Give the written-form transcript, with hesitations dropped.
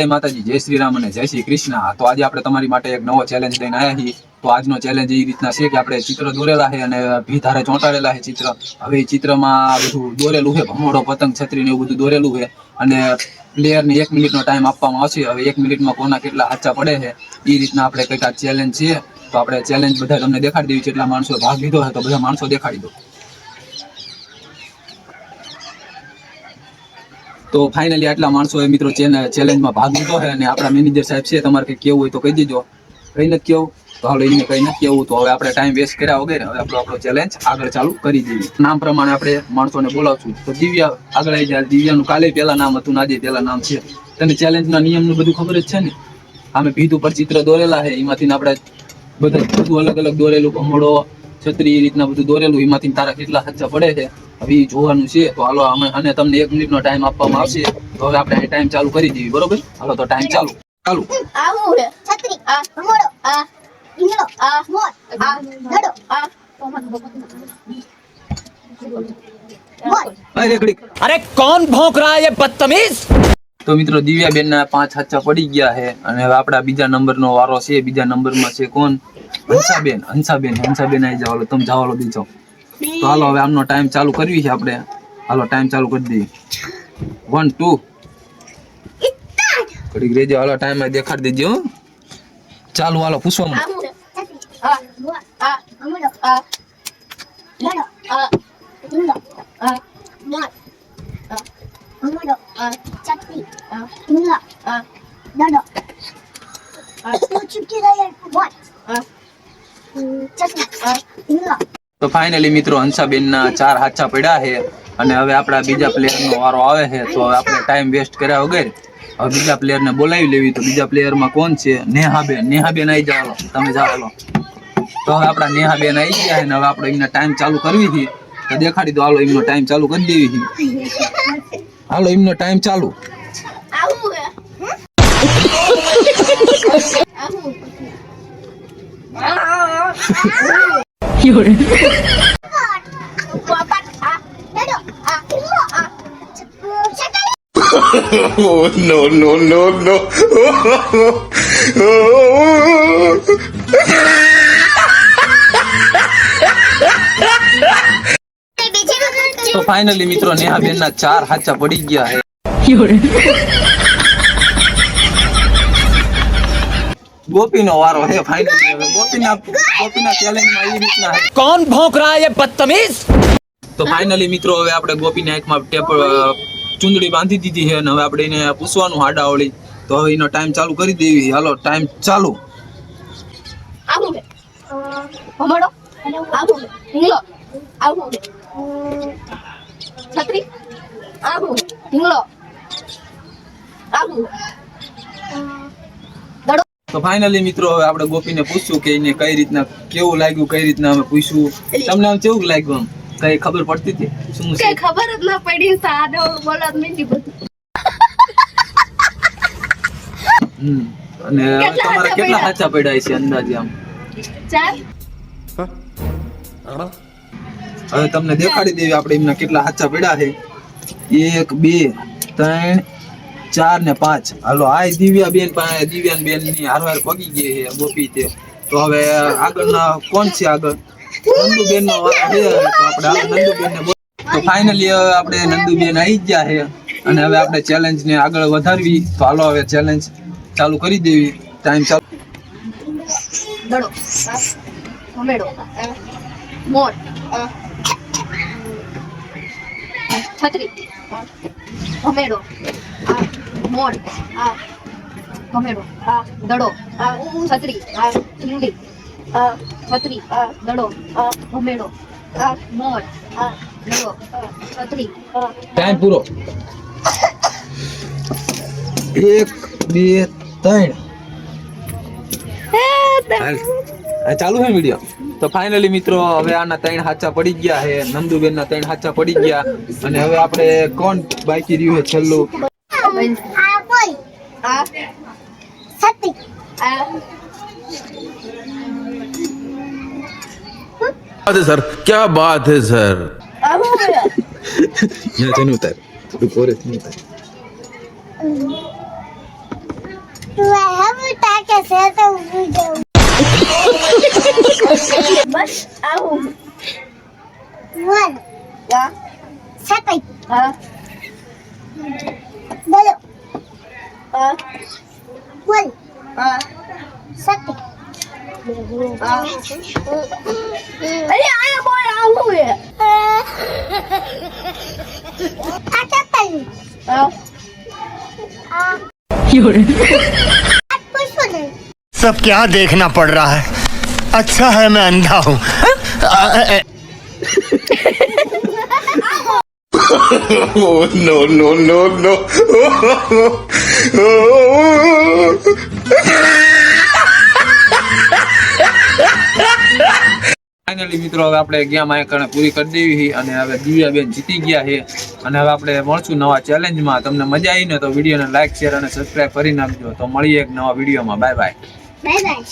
જય માતાજી, જય શ્રી રામ અને જય શ્રી કૃષ્ણ। તો આજે આપણે તમારી માટે એક નવો ચેલેન્જ લઈને આવ્યા છીએ। તો આજનો ચેલેન્જ એ રીતના છે કે આપણે ચિત્ર દોરેલા છે અને ભીધારે ચોંટાડેલા છે ચિત્ર। હવે એ ચિત્રમાં બધું દોરેલું છે, ભમોડો, પતંગ, છત્રી ને એવું બધું દોરેલું છે અને પ્લેયરને 1 મિનિટનો ટાઈમ આપવામાં આવશે। હવે 1 મિનિટમાં કોના કેટલા હાચા પડે છે એ રીતના આપણે કંઈક આ ચેલેન્જ છે। તો આપણે ચેલેન્જ બધા તમને દેખાડી દેવી, કેટલા માણસો ભાગ લીધો છે તો બધા માણસો દેખાડી દો। તો ફાઇનલી આટલા માણસોએ મિત્રો ચેલેન્જમાં ભાગ લીધો છે અને આપણા મેનેજર સાહેબ છે, તમારે કંઈ કેવું હોય તો કહી દીજો। કંઈ નથી કેવું તો હાલો, એને કંઈ નથી કેવું તો હવે આપણે ટાઈમ વેસ્ટ કર્યા વગર હવે આપણો ચેલેન્જ આગળ ચાલુ કરી દઈએ। નામ પ્રમાણે આપણે માણસોને બોલાવશું। તો દિવ્યા આગળ આવી જાય। દિવ્યાનું કાલે પહેલા નામ હતું ને આજે પહેલા નામ છે। તને ચેલેન્જના નિયમનું બધું ખબર જ છે ને? આમે ભીત ઉપર ચિત્ર દોરેલા છે, એમાંથી આપણે બધું અલગ અલગ દોરેલું, ભમોડો, છત્રી, એ રીતના બધું દોરેલું, એમાંથી તારા કેટલા સાચા પડે છે હવે એ જોવાનું છે। તો હાલો, અને તમને 1 મિનિટનો ટાઈમ આપવામાં આવશે। તો હવે આપણે ટાઈમ ચાલુ કરી દઈએ, બરોબર? હાલો તો ટાઈમ ચાલુ ચાલુ। છત્રી ભમોડો ઈંગલો મોર દડો अरे कौन भौंक रहा है ये बदतमीज। તો મિત્રો દિવ્યાબેન ના 5 હાચા પડી ગયા છે અને હવે આપણા બીજા નંબરનો વારો છે। બીજા નંબરમાં છે કોણ? હંસાબેન આવી જાવ, તમે જાવ બીજો। તો હાલો હવે આમનો ટાઈમ ચાલુ કરવી છે આપણે। હાલો ટાઈમ ચાલુ કરી દઈએ। 1 2 ઘડીક રેજો, હાલો ટાઈમ દેખાડી દેજો ચાલુ। હાલો પૂછવામાં તો ફાઇનલી મિત્રો હંસાબેન ના 4 હાચા પડ્યા છે અને હવે આપણા બીજા પ્લેયરનો વારો આવે છે। તો હવે આપણે ટાઈમ વેસ્ટ કર્યા વગર હવે બીજા પ્લેયરને બોલાવી લેવી। તો બીજા પ્લેયરમાં કોણ છે? નેહાબેન આવી જાવ, તમે જાઓ હાલો। તો હવે આપણા નેહાબેન આવી ગયા છે ને હવે આપણે એમને ટાઈમ ચાલુ કરવી છે તો દેખાડી દો। હાલો એમનો ટાઈમ ચાલુ કરી દેવી છે। હાલો એમનો ટાઈમ ચાલુ। No, no, no, no. તો ફાઇનલી મિત્રો નેહાબેન ના 4 હાચા પડી ગયા છે। ગોપીનો વારો છે ફાઇનલી। હવે ગોપીના ચેલેન્જમાં એ રીતના છે। कौन भौंक रहा है ये बदतमीज। તો ફાઇનલી મિત્રો હવે આપણે ગોપીના હાથમાં ચુંદડી બાંધી દીધી છે અને હવે આપણે એને પૂછવાનું હાડાવળી। તો હવે એનો ટાઈમ ચાલુ કરી દેવી। હાલો ટાઈમ ચાલુ। ભમોડો ઈંગલો છત્રી ઈંગલો દડો। તો ફાઇનલી મિત્રો હવે આપણે ગોપીને પૂછ્યું કે એને કઈ રીતના કેવું લાગ્યું, કઈ રીતના અમે પૂછ્યું, તમને આમ કેવું લાગ્યું? આમ કઈ ખબર પડતી હતી? શું કઈ ખબર જ ના પડી, સાદો બોલત મીઠી બધું। અને તમારા કેટલા સાચા પડ્યા છે અંદાજે આમ? 4 હવે તમને દેખાડી દેવી આપણે એમના કેટલા સાચા પડ્યા છે। 1 2 3 4 ને 5। હાલો આ દિવ્યાબેન ની હારવાર પગી ગઈ છે ગોપી તે। તો હવે આગળના કોણ છે? આગળ નંદુબેન નો વારો છે। તો આપણે નંદુબેન ને તો ફાઇનલી હવે આપણે નંદુબેન આવી ગયા છે અને હવે આપણે ચેલેન્જ ને આગળ વધારવી। તો હાલો હવે ચેલેન્જ ચાલુ કરી દેવી। ટાઈમ ચાલુ। દડો ભમેડો મોર છત્રી ભમેડો મોર ભમેડો દડો છત્રી ઈંગલી છત્રી દડો ભમેડો મોર દડો છત્રી। ટાઈમ પૂરો। 1 2 3 ચાલુ છે વિડીયો। તો ફાઇનલી મિત્રો હવે આના 3 હાચા પડી ગયા છે। નંદુબેન ના 3 હાચા પડી ગયા અને હવે આપણે કોણ બાકી રહ્યું છે છેલ્લું? सर क्या बात है sir. Ya, jangan utar. Itu korek, jangan utar. બસ આવું One, હા second, હા બોલો. હા One, હા second. હા અરે આયા બોલ આવું હે આ ચપ્પલ. હા આ પૂછો ને. सब क्या देखना पड़ रहा है अच्छा है मैं अंधा हूँ Oh, no, no, no, no. Finally મિત્રો હવે આપણે ગેમ આ કારણે પૂરી કરી દેવી છે અને હવે દિવ્યાબેન જીતી ગયા છે અને હવે આપણે મળશું નવા ચેલેન્જમાં. તમને મજા આવી ને તો વિડીયોને લાઈક શેર અને સબસ્ક્રાઇબ કરી નાખજો. તો મળીએ એક નવા વિડીયોમાં. Bye bye. Bye bye.